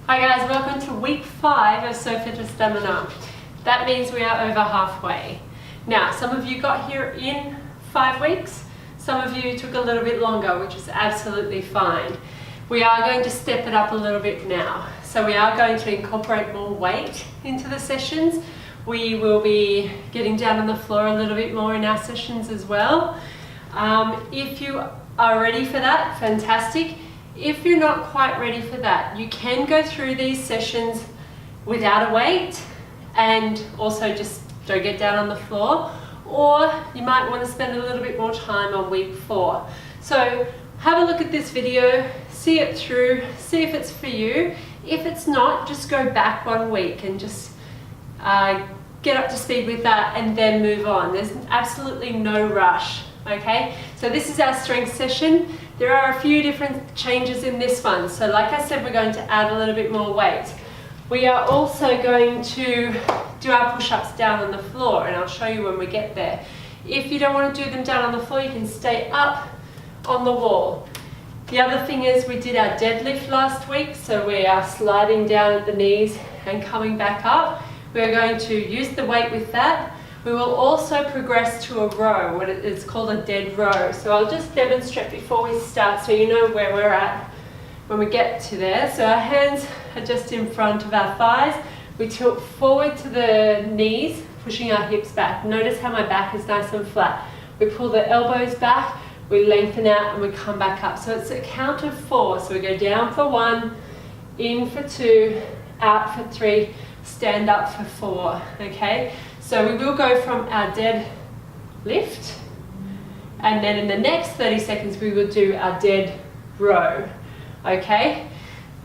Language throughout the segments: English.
Hi guys, welcome to week 5 of Sofa2Stamina. That means we are over halfway. Now, some of you got here in 5 weeks, some of you took a little bit longer, which is absolutely fine. We are going to step it up a little bit now. So we are going to incorporate more weight into the sessions. We will be getting down on the floor a little bit more in our sessions as well. If you are ready for that, fantastic. If you're not quite ready for that, you can go through these sessions without a weight and also just don't get down on the floor, or you might want to spend a little bit more time on week 4. So have a look at this video, see it through, see if it's for you. If it's not, just go back 1 week and just get up to speed with that and then move on. There's absolutely no rush, okay? So this is our strength session. There are a few different changes in this one. So like I said, we're going to add a little bit more weight. We are also going to do our push-ups down on the floor, and I'll show you when we get there. If you don't want to do them down on the floor, you can stay up on the wall. The other thing is we did our deadlift last week, so we are sliding down at the knees and coming back up. We're going to use the weight with that. We will also progress to a row, what it's called a dead row. So I'll just demonstrate before we start so you know where we're at when we get to there. So our hands are just in front of our thighs. We tilt forward to the knees, pushing our hips back. Notice how my back is nice and flat. We pull the elbows back, we lengthen out and we come back up. So it's a count of 4. So we go down for 1, in for 2, out for 3, stand up for 4, okay? So we will go from our dead lift, and then in the next 30 seconds we will do our dead row, okay?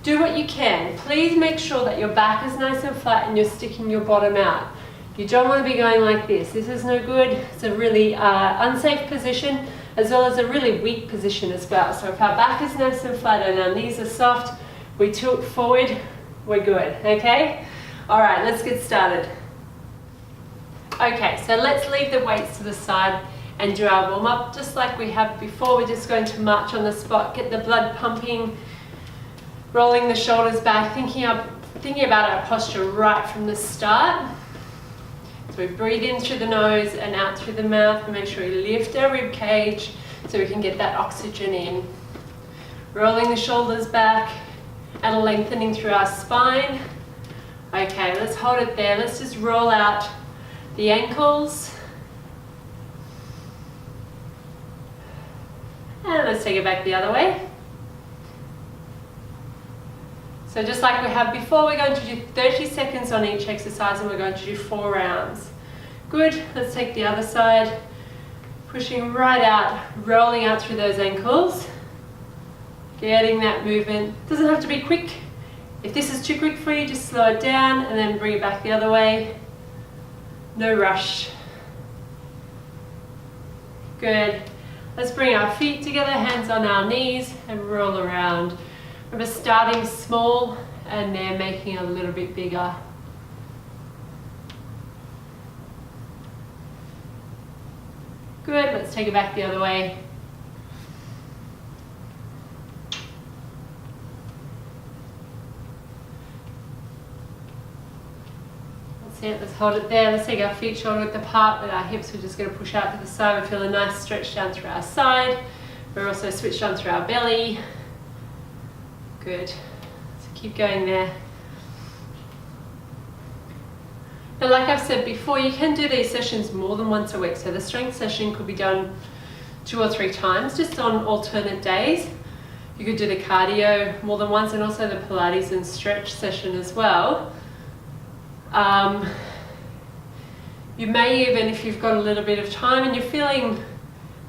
Do what you can. Please make sure that your back is nice and flat and you're sticking your bottom out. You don't want to be going like this. This is no good. It's a really unsafe position, as well as a really weak position as well. So if our back is nice and flat and our knees are soft, we tilt forward, we're good, okay? All right, let's get started. Okay, so let's leave the weights to the side and do our warm-up just like we have before. We're just going to march on the spot, get the blood pumping, rolling the shoulders back, thinking about our posture right from the start. So we breathe in through the nose and out through the mouth, and make sure we lift our rib cage so we can get that oxygen in. Rolling the shoulders back and lengthening through our spine. Okay, let's hold it there. Let's just roll out the ankles. And let's take it back the other way. So just like we have before, we're going to do 30 seconds on each exercise and we're going to do 4 rounds. Good, let's take the other side. Pushing right out, rolling out through those ankles. Getting that movement. Doesn't have to be quick. If this is too quick for you, just slow it down and then bring it back the other way. No rush. Good. Let's bring our feet together, hands on our knees, and roll around. Remember, starting small and then making it a little bit bigger. Good. Let's take it back the other way. Let's hold it there. Let's take our feet shoulder width apart with our hips. We're just going to push out to the side. We feel a nice stretch down through our side. We're also switched on through our belly. Good. So keep going there. Now, like I've said before, you can do these sessions more than once a week. So the strength session could be done 2 or 3 times, just on alternate days. You could do the cardio more than once, and also the Pilates and stretch session as well. You may even, if you've got a little bit of time and you're feeling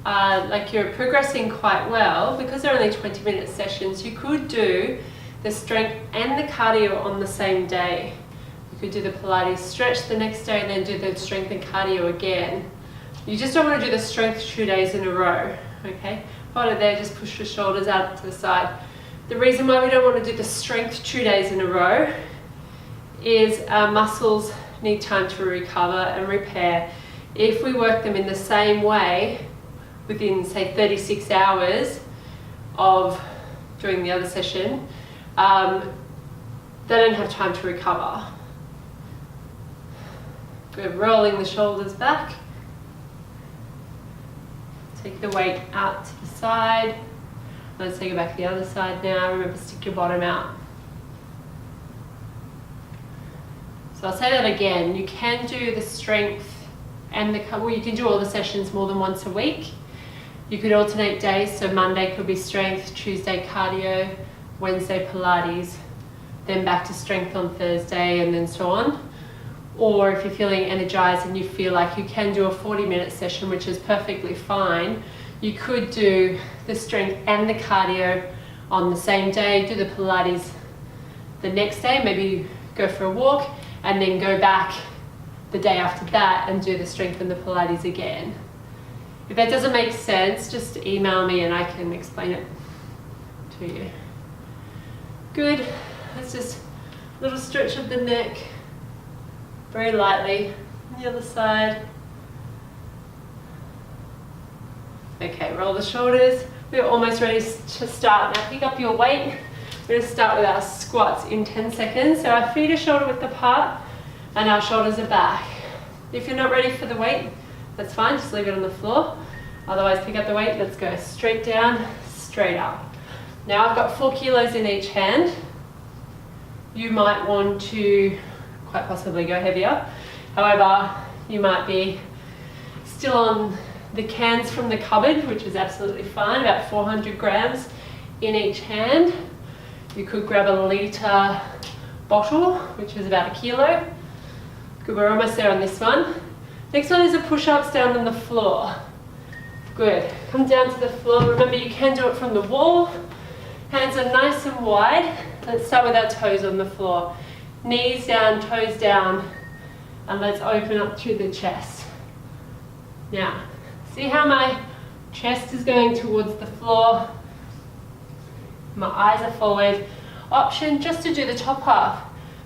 like you're progressing quite well, because they're only 20-minute sessions, you could do the strength and the cardio on the same day. You could do the Pilates stretch the next day and then do the strength and cardio again. You just don't want to do the strength 2 days in a row, okay? Hold it there, just push your shoulders out to the side. The reason why we don't want to do the strength 2 days in a row is our muscles need time to recover and repair. If we work them in the same way within, say, 36 hours of doing the other session, they don't have time to recover. Good, rolling the shoulders back. Take the weight out to the side. Let's take it back to the other side now. Remember, stick your bottom out. So I'll say that again. You can do the strength and you can do all the sessions more than once a week. You could alternate days, so Monday could be strength, Tuesday cardio, Wednesday Pilates, then back to strength on Thursday, and then so on. Or if you're feeling energized and you feel like you can do a 40-minute session, which is perfectly fine, you could do the strength and the cardio on the same day, do the Pilates the next day, maybe go for a walk, and then go back the day after that and do the strength and the Pilates again. If that doesn't make sense, just email me and I can explain it to you. Good. Let's just a little stretch of the neck, very lightly. On the other side. Okay, roll the shoulders. We're almost ready to start. Now pick up your weight. We're going to start with our squats in 10 seconds. So our feet are shoulder width apart and our shoulders are back. If you're not ready for the weight, that's fine, just leave it on the floor. Otherwise, pick up the weight. Let's go straight down, straight up. Now I've got 4 kilos in each hand. You might want to quite possibly go heavier. However, you might be still on the cans from the cupboard, which is absolutely fine, about 400 grams in each hand. You could grab a litre bottle, which is about 1 kilo. Good, we're almost there on this one. Next one is a push-ups down on the floor. Good, come down to the floor. Remember, you can do it from the wall. Hands are nice and wide. Let's start with our toes on the floor. Knees down, toes down, and let's open up through the chest. Now, see how my chest is going towards the floor? My eyes are forward. Option just to do the top half.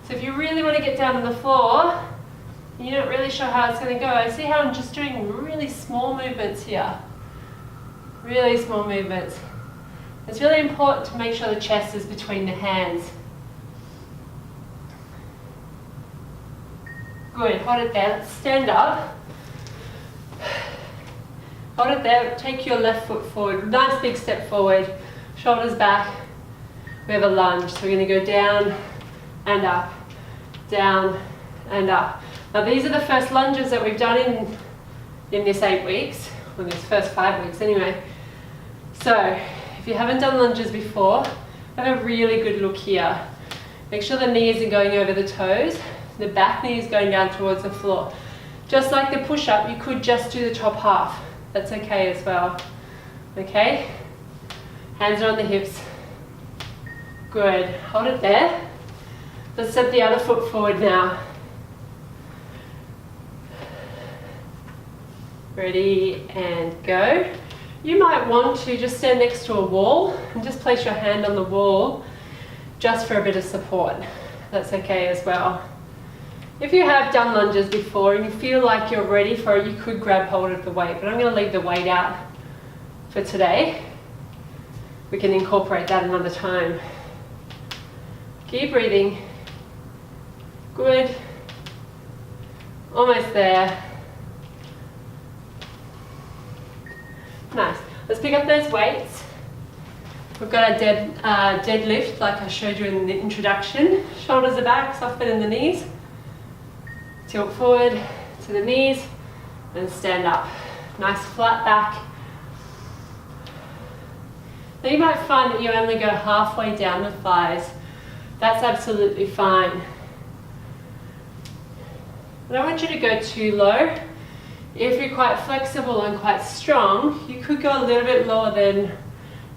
So if you really want to get down on the floor, you're not really sure how it's going to go. See how I'm just doing really small movements here. Really small movements. It's really important to make sure the chest is between the hands. Good, hold it there. Let's stand up. Hold it there. Take your left foot forward. Nice big step forward. Shoulders back. We have a lunge. So we're going to go down and up. Down and up. Now these are the first lunges that we've done in this 8 weeks. Well, this first 5 weeks anyway. So if you haven't done lunges before, have a really good look here. Make sure the knees are going over the toes. The back knee is going down towards the floor. Just like the push-up, you could just do the top half. That's okay as well. Okay? Hands are on the hips. Good. Hold it there. Let's step the other foot forward now. Ready and go. You might want to just stand next to a wall and just place your hand on the wall just for a bit of support. That's okay as well. If you have done lunges before and you feel like you're ready for it, you could grab hold of the weight, but I'm going to leave the weight out for today. We can incorporate that another time. Keep breathing. Good. Almost there. Nice. Let's pick up those weights. We've got a deadlift like I showed you in the introduction. Shoulders are back, soft bend in the knees. Tilt forward to the knees and stand up. Nice flat back. Now you might find that you only go halfway down the thighs. That's absolutely fine. I don't want you to go too low. If you're quite flexible and quite strong, you could go a little bit lower than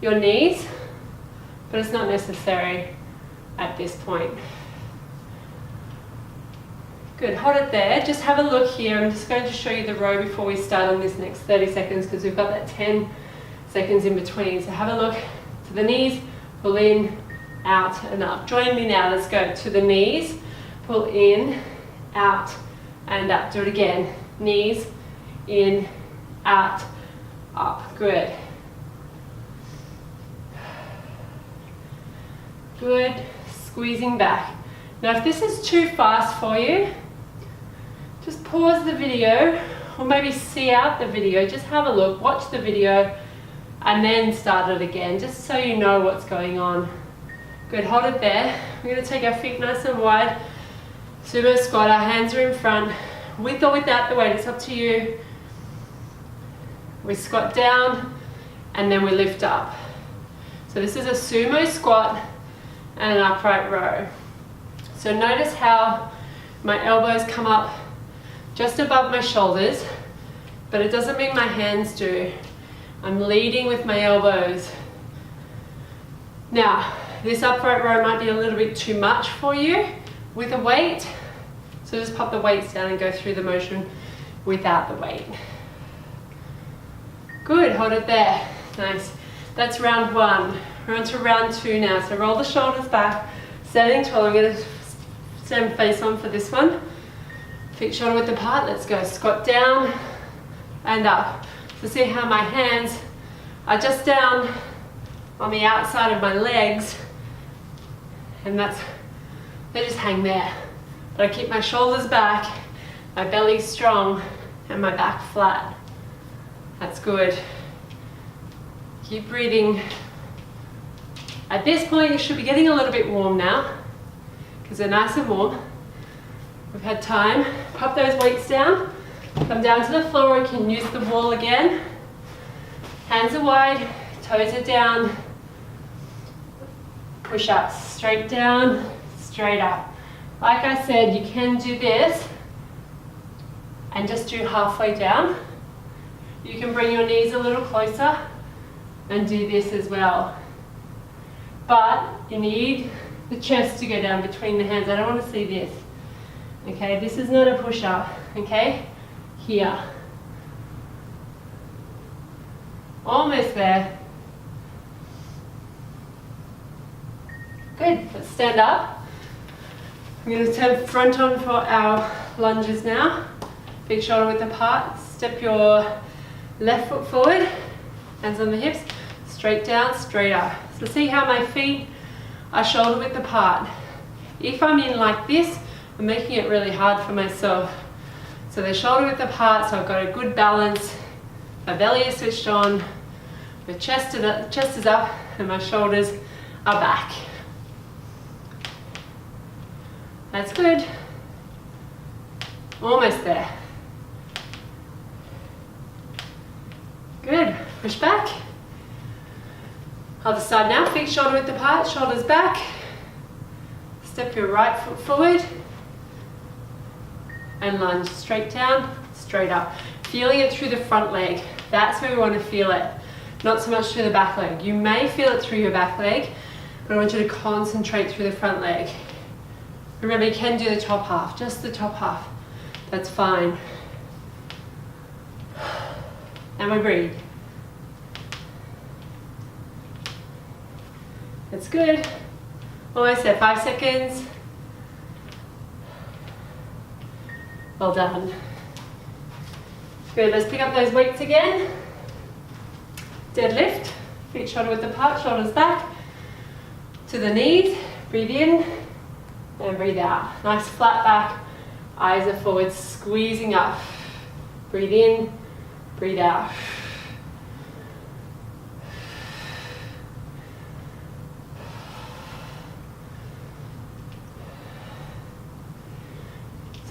your knees, but it's not necessary at this point. Good, hold it there. Just have a look here. I'm just going to show you the row before we start on this next 30 seconds because we've got that 10 seconds in between. So have a look to the knees, pull in, out and up. Join me now, let's go to the knees, pull in, out and up. Do it again. Knees, in, out, up. Good. Good. Squeezing back. Now if this is too fast for you, just pause the video, or maybe see out the video, just have a look, watch the video, and then start it again, just so you know what's going on. Good, hold it there. We're going to take our feet nice and wide, sumo squat, our hands are in front, with or without the weight, it's up to you. We squat down, and then we lift up. So this is a sumo squat and an upright row. So notice how my elbows come up just above my shoulders, but it doesn't mean my hands do. I'm leading with my elbows. Now, this upright row might be a little bit too much for you with a weight, so just pop the weights down and go through the motion without the weight. Good, hold it there. Nice. That's round one. We're on to round two now. So roll the shoulders back, standing tall. I'm going to stand face on for this one. Feet shoulder width apart. Let's go. Squat down and up. So see how my hands are just down on the outside of my legs, and they just hang there. But I keep my shoulders back, my belly strong, and my back flat. That's good. Keep breathing. At this point, you should be getting a little bit warm now, because they're nice and warm. We've had time. Pop those weights down. Come down to the floor. You can use the wall again. Hands are wide, toes are down. Push up, straight down, straight up. Like I said, you can do this and just do halfway down. You can bring your knees a little closer and do this as well. But you need the chest to go down between the hands. I don't want to see this. Okay, this is not a push-up. Okay, here. Almost there. Good, let's stand up. I'm going to turn front on for our lunges now. Big shoulder width apart. Step your left foot forward, hands on the hips, straight down, straight up. So see how my feet are shoulder width apart. If I'm in like this, I'm making it really hard for myself. So they're shoulder width apart, so I've got a good balance. My belly is switched on, my chest is up, and my shoulders are back. That's good. Almost there. Good. Push back. Other side now. Feet shoulder width apart, shoulders back. Step your right foot forward. And lunge straight down, straight up. Feeling it through the front leg. That's where we want to feel it. Not so much through the back leg. You may feel it through your back leg, but I want you to concentrate through the front leg. Remember, you can do the top half, just the top half. That's fine. And we breathe. That's good. Almost there, 5 seconds. Well done. Good, let's pick up those weights again. Deadlift, feet shoulder width apart, shoulders back. To the knees, breathe in and breathe out. Nice flat back, eyes are forward, squeezing up. Breathe in, breathe out.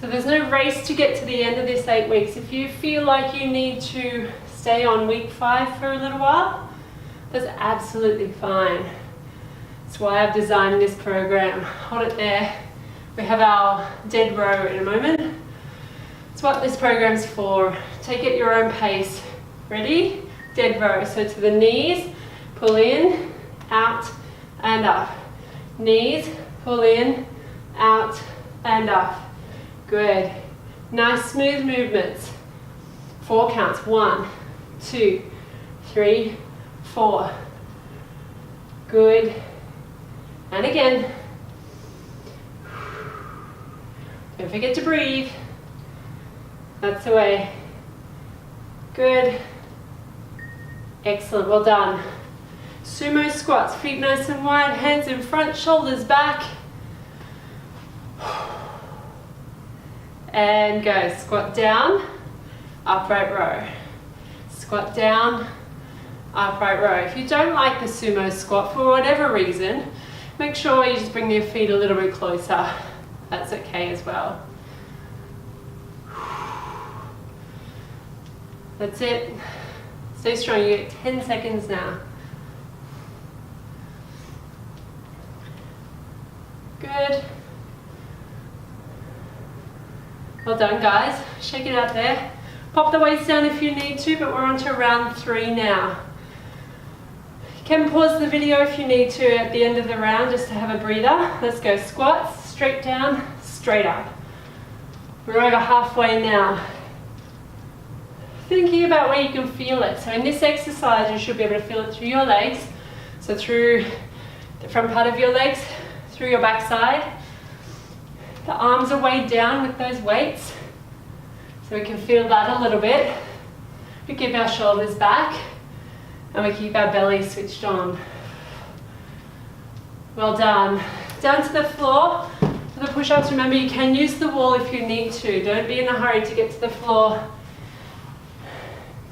So there's no race to get to the end of this 8 weeks. If you feel like you need to stay on week 5 for a little while, that's absolutely fine. That's why I've designed this program. Hold it there. We have our dead row in a moment. That's what this program's for. Take it at your own pace. Ready? Dead row. So to the knees, pull in, out, and up. Knees, pull in, out, and up. Good. Nice smooth movements. 4 counts. 1, 2, 3, 4. Good. And again. Don't forget to breathe. That's the way. Good. Excellent. Well done. Sumo squats. Feet nice and wide. Hands in front. Shoulders back. And go, squat down, upright row. Squat down, upright row. If you don't like the sumo squat for whatever reason, make sure you just bring your feet a little bit closer. That's okay as well. That's it. Stay strong. You get 10 seconds now. Good. Well done, guys. Shake it out there. Pop the weights down if you need to, but we're on to round 3 now. You can pause the video if you need to at the end of the round just to have a breather. Let's go. Squats, straight down, straight up. We're over halfway now. Thinking about where you can feel it. So in this exercise, you should be able to feel it through your legs. So through the front part of your legs, through your backside. The arms are weighed down with those weights. So we can feel that a little bit. We keep our shoulders back and we keep our belly switched on. Well done. Down to the floor. For the push-ups, remember you can use the wall if you need to. Don't be in a hurry to get to the floor.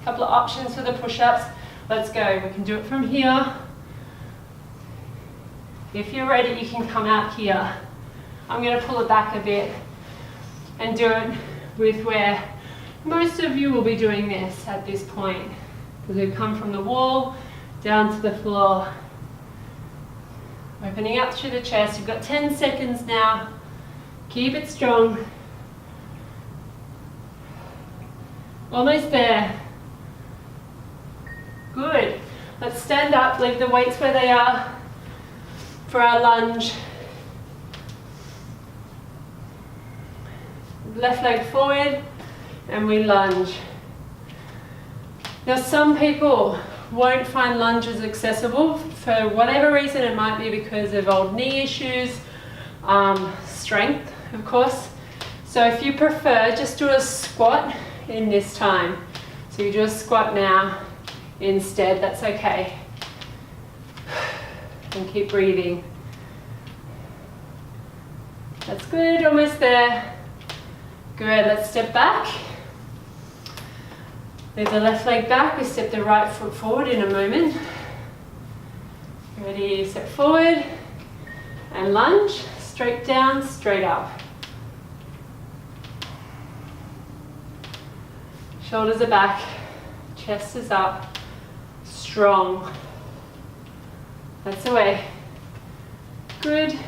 Couple of options for the push-ups. Let's go. We can do it from here. If you're ready, you can come out here. I'm going to pull it back a bit and do it with where most of you will be doing this at this point. Because we've come from the wall down to the floor. Opening up through the chest. You've got 10 seconds now. Keep it strong. Almost there. Good. Let's stand up, leave the weights where they are for our lunge. Left leg forward and we lunge. Now some people won't find lunges accessible for whatever reason. It might be because of old knee issues, strength of course. So if you prefer, just do a squat in this time. So you do a squat now instead, that's okay. And keep breathing. That's good, almost there. Good, let's step back. Leave the left leg back, we step the right foot forward in a moment. Ready, step forward and lunge, straight down, straight up. Shoulders are back, chest is up, strong. That's the way. Good.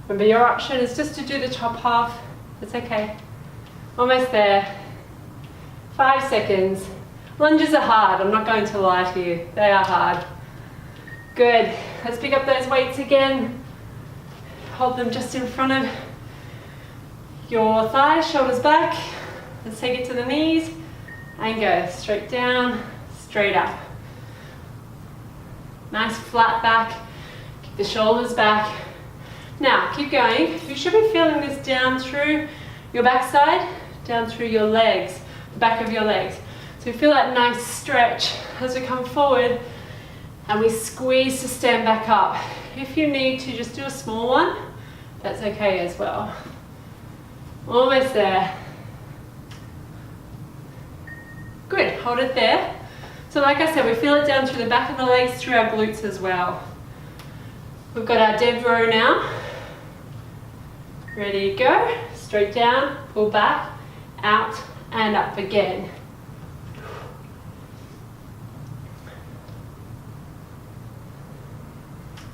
Remember, your option is just to do the top half. It's okay. Almost there. 5 seconds. Lunges are hard, I'm not going to lie to you. They are hard. Good. Let's pick up those weights again. Hold them just in front of your thighs, shoulders back. Let's take it to the knees and go straight down, straight up. Nice flat back. Keep the shoulders back. Now, keep going. You should be feeling this down through your backside, down through your legs, the back of your legs. So we feel that nice stretch as we come forward and we squeeze to stand back up. If you need to just do a small one, that's okay as well. Almost there. Good, hold it there. So like I said, we feel it down through the back of the legs, through our glutes as well. We've got our dead row now. Ready to go. Straight down, pull back, out and up again.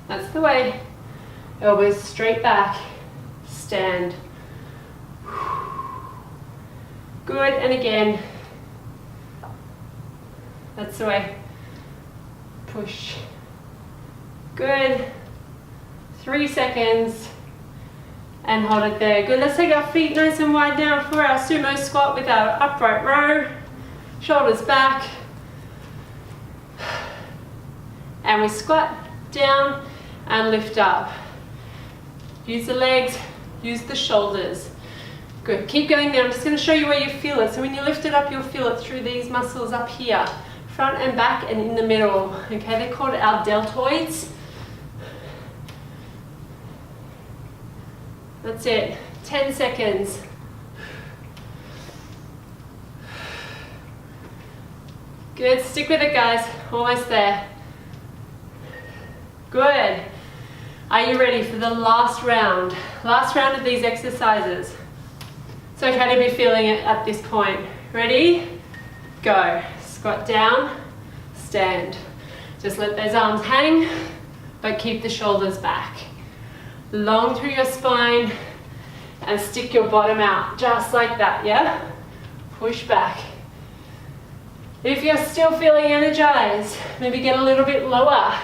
That's the way. Elbows straight back, stand. Good, and again. That's the way. Push. Good. 3 seconds. And hold it there. Good, let's take our feet nice and wide now for our sumo squat with our upright row. Shoulders back. And we squat down and lift up. Use the legs, use the shoulders. Good, keep going there. I'm just going to show you where you feel it. So when you lift it up, you'll feel it through these muscles up here. Front and back and in the middle. Okay, they're called our deltoids. That's it. 10 seconds. Good, stick with it guys, almost there. Good. Are you ready for the last round? Last round of these exercises. It's okay to be feeling it at this point. Ready? Go. Squat down, stand. Just let those arms hang, but keep the shoulders back. Long through your spine and stick your bottom out, just like that, yeah? Push back. If you're still feeling energized, maybe get a little bit lower.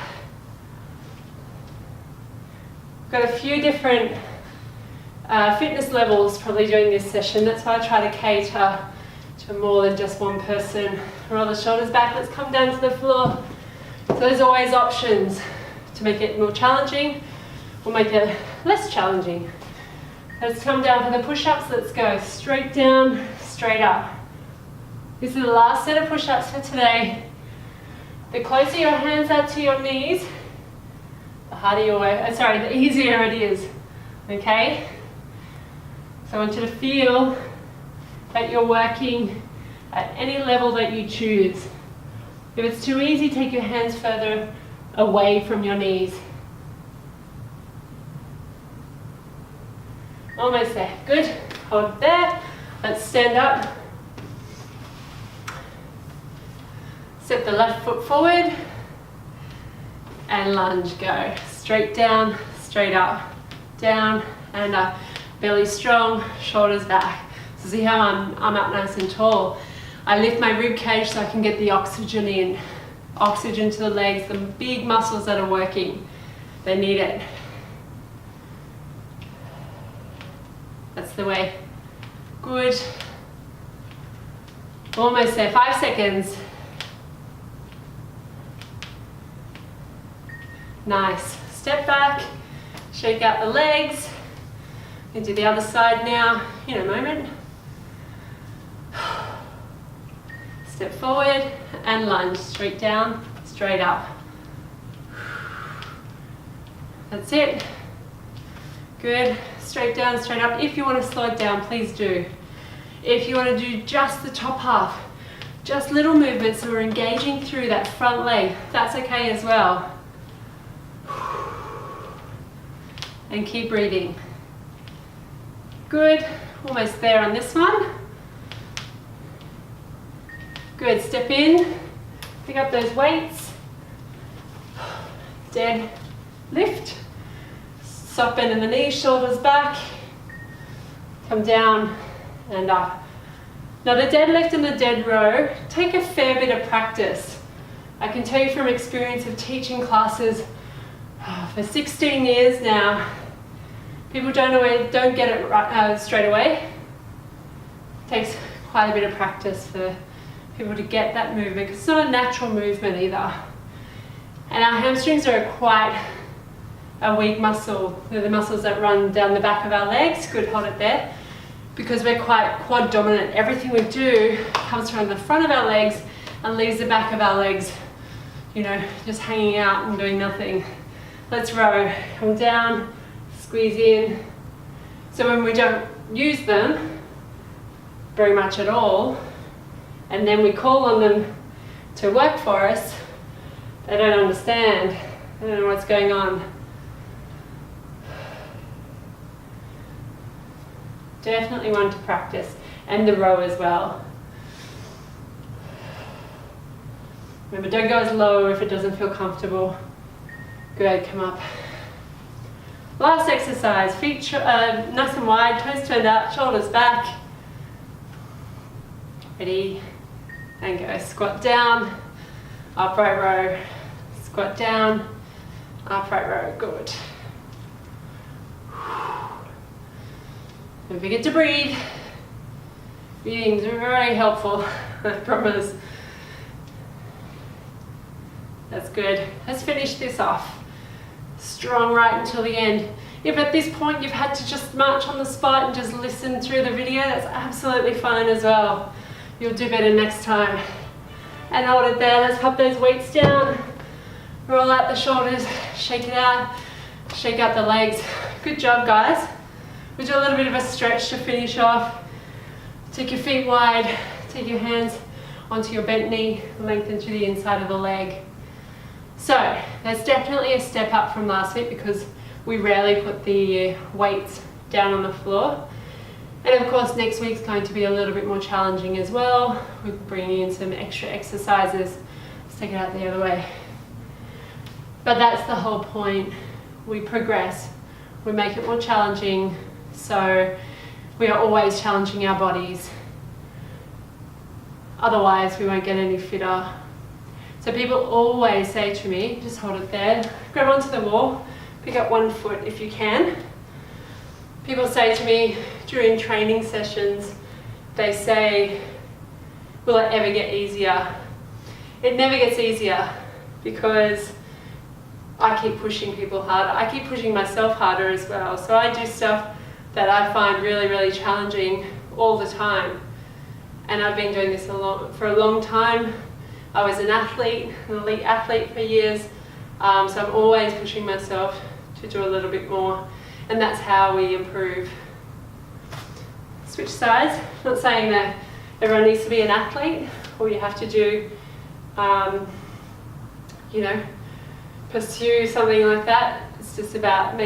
Got a few different fitness levels probably during this session. That's why I try to cater to more than just one person. Roll the shoulders back, let's come down to the floor. So there's always options to make it more challenging or make it less challenging. Let's come down for the push-ups, let's go straight down, straight up. This is the last set of push-ups for today. The closer your hands are to your knees, the harder your work, the easier it is, okay? So I want you to feel that you're working at any level that you choose. If it's too easy, take your hands further away from your knees. Almost there, good. Hold it there, let's stand up. Step the left foot forward and lunge, go. Straight down, straight up, down and up. Belly strong, shoulders back. So see how I'm up nice and tall. I lift my rib cage so I can get the oxygen in. Oxygen to the legs, the big muscles that are working. They need it. That's the way. Good. Almost there, 5 seconds. Nice. Step back, shake out the legs. And do the other side now in a moment. Step forward and lunge, straight down, straight up. That's it. Good. Straight down, straight up. If you want to slow it down, please do. If you want to do just the top half, just little movements so we're engaging through that front leg, that's okay as well. And keep breathing. Good, almost there on this one. Good, step in, pick up those weights. Dead lift. Soft bend in the knees, shoulders back. Come down and up. Now the deadlift and the dead row take a fair bit of practice. I can tell you from experience of teaching classes for 16 years now, people don't get it right, straight away. It takes quite a bit of practice for people to get that movement because it's not a natural movement either. And our hamstrings are quite a weak muscle. They're the muscles that run down the back of our legs. Good, hold it there. Because we're quite quad dominant. Everything we do comes from the front of our legs and leaves the back of our legs, you know, just hanging out and doing nothing. Let's row. Come down, squeeze in. So when we don't use them very much at all, and then we call on them to work for us, they don't understand. They don't know what's going on. Definitely one to practice, and the row as well. Remember, don't go as low if it doesn't feel comfortable. Good, come up. Last exercise, feet nice and wide, toes turned up, shoulders back. Ready, and go. Squat down, upright row. Squat down, upright row, good. Don't forget to breathe. Breathing's very helpful, I promise. That's good. Let's finish this off. Strong right until the end. If at this point you've had to just march on the spot and just listen through the video, that's absolutely fine as well. You'll do better next time. And hold it there. Let's pop those weights down. Roll out the shoulders, shake it out, shake out the legs. Good job, guys. We do a little bit of a stretch to finish off. Take your feet wide, take your hands onto your bent knee, lengthen to the inside of the leg. So that's definitely a step up from last week because we rarely put the weights down on the floor. And of course next week's going to be a little bit more challenging as well. We're bringing in some extra exercises. Let's take it out the other way. But that's the whole point. We progress, we make it more challenging, so we are always challenging our bodies. Otherwise we won't get any fitter. So people always say to me, just hold it there, grab onto the wall, pick up one foot if you can. People say to me during training sessions, they say, will it ever get easier? It never gets easier because I keep pushing people harder. I keep pushing myself harder as well. So I do stuff that I find really, really challenging all the time. And I've been doing this for a long time. I was an athlete, an elite athlete for years. So I'm always pushing myself to do a little bit more. And that's how we improve. Switch sides. Not saying that everyone needs to be an athlete. All you have to do, pursue something like that. It's just about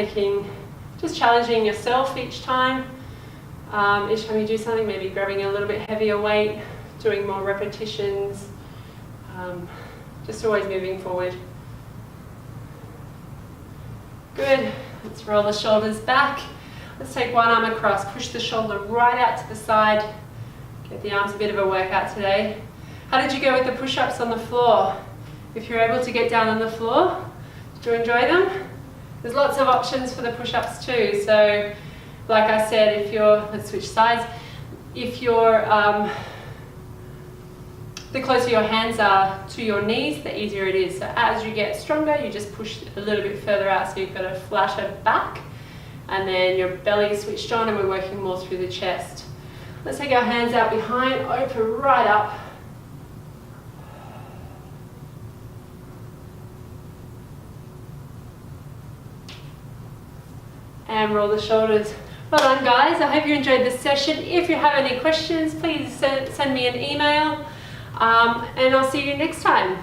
just challenging yourself each time. Each time you do something, maybe grabbing a little bit heavier weight, doing more repetitions, just always moving forward. Good. Let's roll the shoulders back. Let's take one arm across, push the shoulder right out to the side. Get the arms a bit of a workout today. How did you go with the push-ups on the floor? If you're able to get down on the floor, do you enjoy them? There's lots of options for the push-ups too. So, like I said, let's switch sides. If the closer your hands are to your knees, the easier it is. So as you get stronger, you just push a little bit further out so you've got a flatter back. And then your belly is switched on and we're working more through the chest. Let's take our hands out behind, open right up. And roll the shoulders. Well done guys, I hope you enjoyed this session. If you have any questions, please send me an email and I'll see you next time.